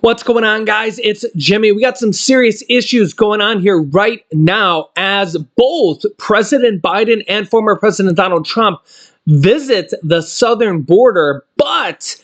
What's going on, guys? It's Jimmy. We got some serious issues going on here right now as both President Biden and former President Donald Trump visit the southern border. But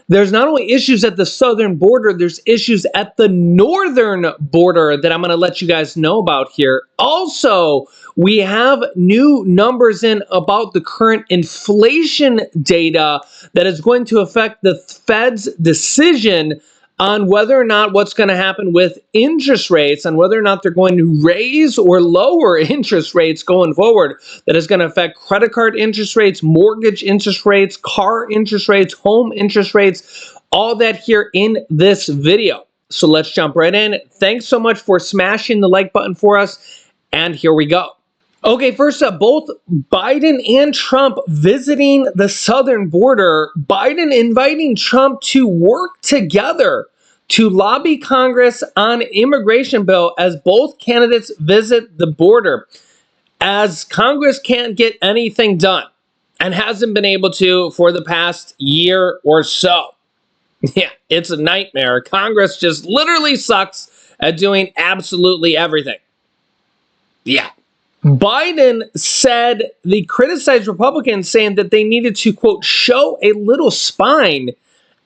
there's not only issues at the southern border, there's issues at the northern border that I'm going to let you guys know about here. Also, we have new numbers in about the current inflation data that is going to affect the Fed's decision on whether or not what's going to happen with interest rates, on whether or not they're going to raise or lower interest rates going forward. That is going to affect credit card interest rates, mortgage interest rates, car interest rates, home interest rates, all that here in this video. So let's jump right in. Thanks so much for smashing the like button for us, and here we go. Okay, first up, both Biden and Trump visiting the southern border. Biden inviting Trump to work together to lobby Congress on immigration bill as both candidates visit the border, as Congress can't get anything done and hasn't been able to for the past year or so. Yeah, it's a nightmare. Congress just literally sucks at doing absolutely everything. Yeah. Biden said the criticized Republicans saying that they needed to, quote, show a little spine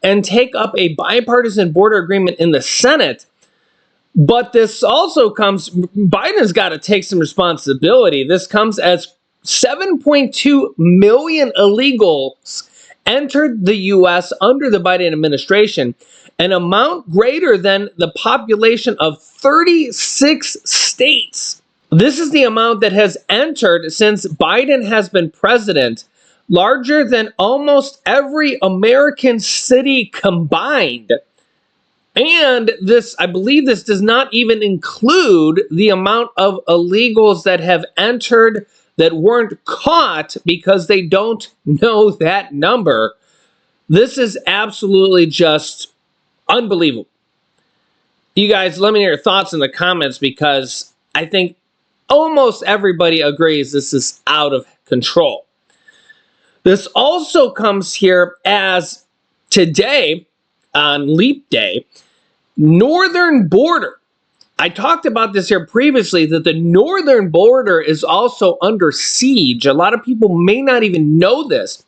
and take up a bipartisan border agreement in the Senate. But this also comes, Biden's got to take some responsibility. This comes as 7.2 million illegals entered the U.S. under the Biden administration, an amount greater than the population of 36 states. This is the amount that has entered since Biden has been president, larger than almost every American city combined. And this, I believe this does not even include the amount of illegals that have entered that weren't caught because they don't know that number. This is absolutely just unbelievable. You guys, let me know your thoughts in the comments, because I think almost everybody agrees this is out of control. This also comes here as today, on Leap Day, northern border. I talked about this here previously, that the northern border is also under siege. A lot of people may not even know this,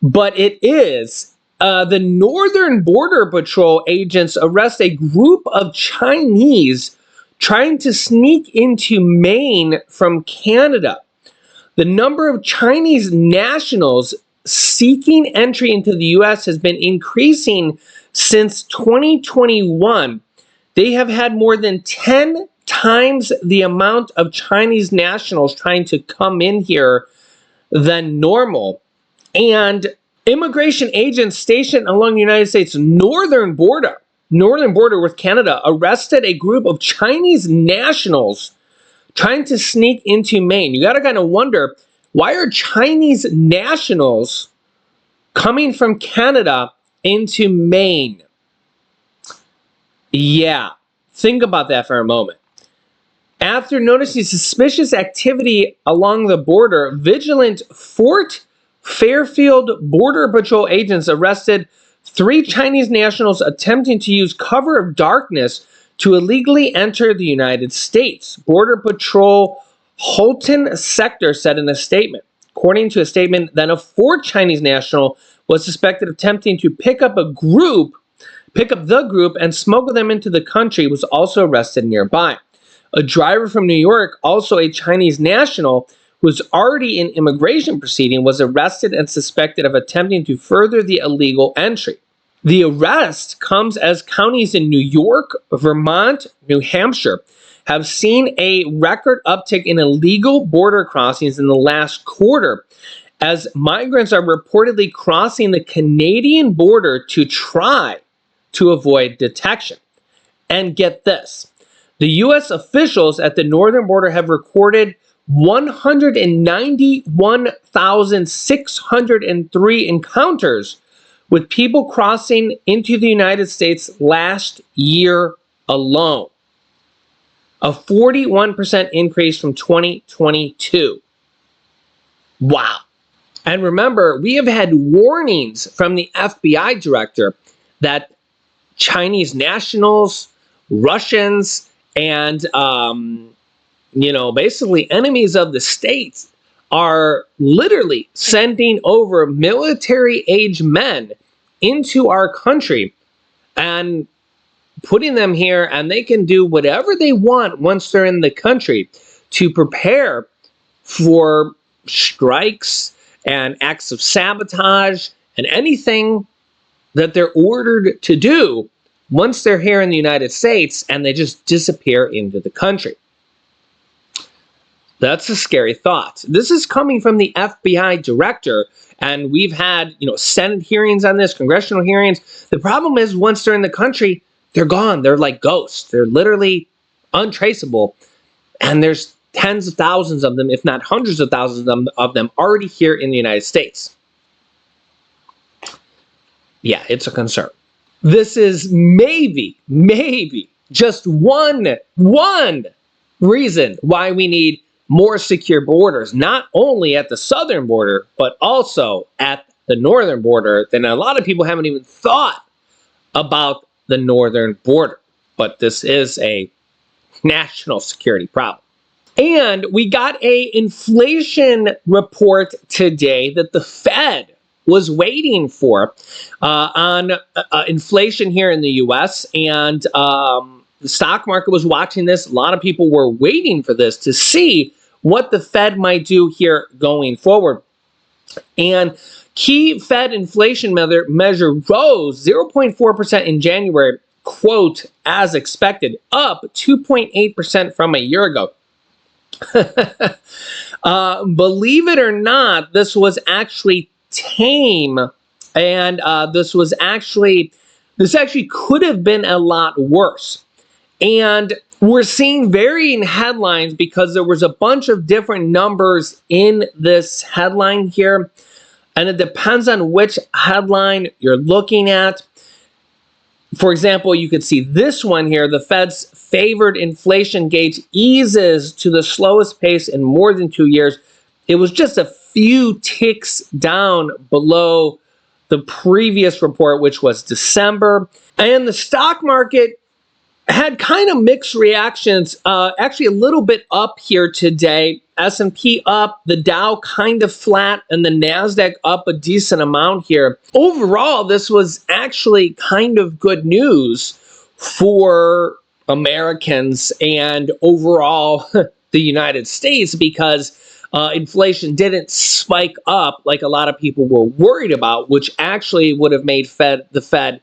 but it is. The Northern Border Patrol agents arrest a group of Chinese trying to sneak into Maine from Canada. The number of Chinese nationals seeking entry into the U.S. has been increasing since 2021. They have had more than 10 times the amount of Chinese nationals trying to come in here than normal. And immigration agents stationed along the United States northern border with Canada arrested a group of Chinese nationals trying to sneak into Maine. You got to kind of wonder, why are Chinese nationals coming from Canada into Maine? Yeah, think about that for a moment. After noticing suspicious activity along the border, vigilant Fort Fairfield Border Patrol agents arrested 3 Chinese nationals attempting to use cover of darkness to illegally enter the United States. Border Patrol Holton Sector said in a statement. According to a statement, then a 4th Chinese national was suspected of attempting to pick up the group and smuggle them into the country, was also arrested nearby. A driver from New York, also a Chinese national, who was already in immigration proceeding, was arrested and suspected of attempting to further the illegal entry. The arrest comes as counties in New York, Vermont, New Hampshire have seen a record uptick in illegal border crossings in the last quarter, as migrants are reportedly crossing the Canadian border to try to avoid detection. And get this, the U.S. officials at the northern border have recorded 191,603 encounters with people crossing into the United States last year alone. A 41% increase from 2022. Wow. And remember, we have had warnings from the FBI director that Chinese nationals, Russians, and basically enemies of the state are literally sending over military-age men into our country and putting them here, and they can do whatever they want once they're in the country to prepare for strikes and acts of sabotage and anything that they're ordered to do once they're here in the United States, and they just disappear into the country. That's a scary thought. This is coming from the FBI director, and we've had, Senate hearings on this, congressional hearings. The problem is once they're in the country, they're gone. They're like ghosts. They're literally untraceable. And there's tens of thousands of them, if not hundreds of thousands of them already here in the United States. Yeah, it's a concern. This is maybe just one reason why we need more secure borders, not only at the southern border, but also at the northern border. Then a lot of people haven't even thought about the northern border, but this is a national security problem. And we got an inflation report today that the Fed was waiting for on inflation here in the U.S. And the stock market was watching this. A lot of people were waiting for this to see what the Fed might do here going forward. And key Fed inflation measure rose 0.4% in January, quote, as expected, up 2.8% from a year ago. Believe it or not, this was actually tame, and this actually could have been a lot worse. And we're seeing varying headlines because there was a bunch of different numbers in this headline here, and it depends on which headline you're looking at. For example, you could see this one here. The Fed's favored inflation gauge eases to the slowest pace in more than 2 years. It was just a few ticks down below the previous report, which was December. And the stock market had kind of mixed reactions, actually a little bit up here today. S&P up, the Dow kind of flat, and the NASDAQ up a decent amount here. Overall, this was actually kind of good news for Americans and overall the United States, because inflation didn't spike up like a lot of people were worried about, which actually would have made the Fed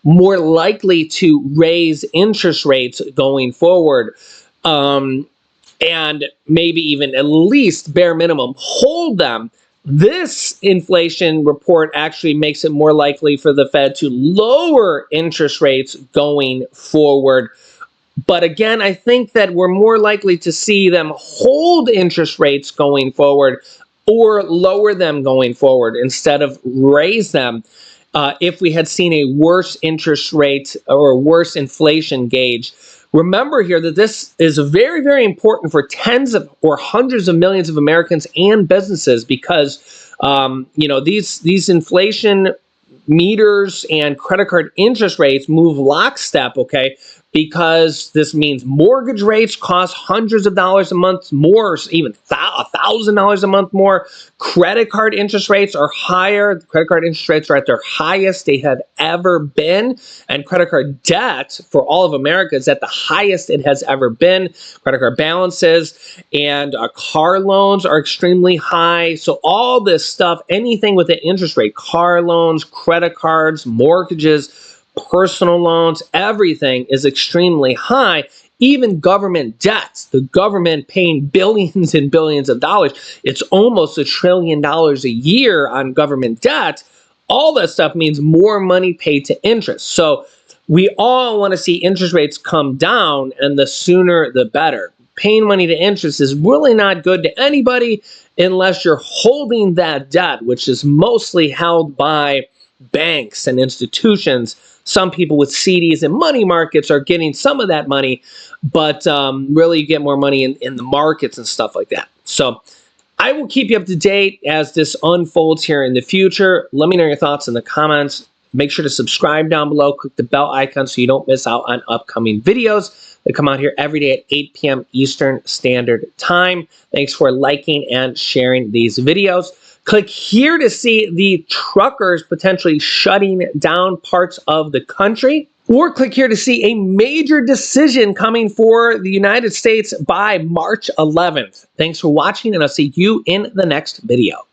more likely to raise interest rates going forward, and maybe even at least bare minimum hold them. This inflation report actually makes it more likely for the Fed to lower interest rates going forward. But again, I think that we're more likely to see them hold interest rates going forward or lower them going forward instead of raise them. If we had seen a worse interest rate or a worse inflation gauge. Remember here that this is very, very important for tens of or hundreds of millions of Americans and businesses, because these inflation meters and credit card interest rates move lockstep, okay? Because this means mortgage rates cost hundreds of dollars a month more, even $1,000 a month more. Credit card interest rates are higher. Credit card interest rates are at their highest they have ever been. And credit card debt for all of America is at the highest it has ever been. Credit card balances and car loans are extremely high. So all this stuff, anything with an interest rate, car loans, credit cards, mortgages, personal loans, everything is extremely high. Even government debts, the government paying billions and billions of dollars. It's almost $1 trillion a year on government debt. All that stuff means more money paid to interest. So we all want to see interest rates come down, and the sooner the better. Paying money to interest is really not good to anybody unless you're holding that debt, which is mostly held by banks and institutions. Some people with CDs and money markets are getting some of that money, but really you get more money in the markets and stuff like that. So I will keep you up to date as this unfolds here in the future. Let me know your thoughts in the comments. Make sure to subscribe down below. Click the bell icon so you don't miss out on upcoming videos that come out here every day at 8 p.m. Eastern Standard Time. Thanks for liking and sharing these videos. Click here to see the truckers potentially shutting down parts of the country. Or click here to see a major decision coming for the United States by March 11th. Thanks for watching, and I'll see you in the next video.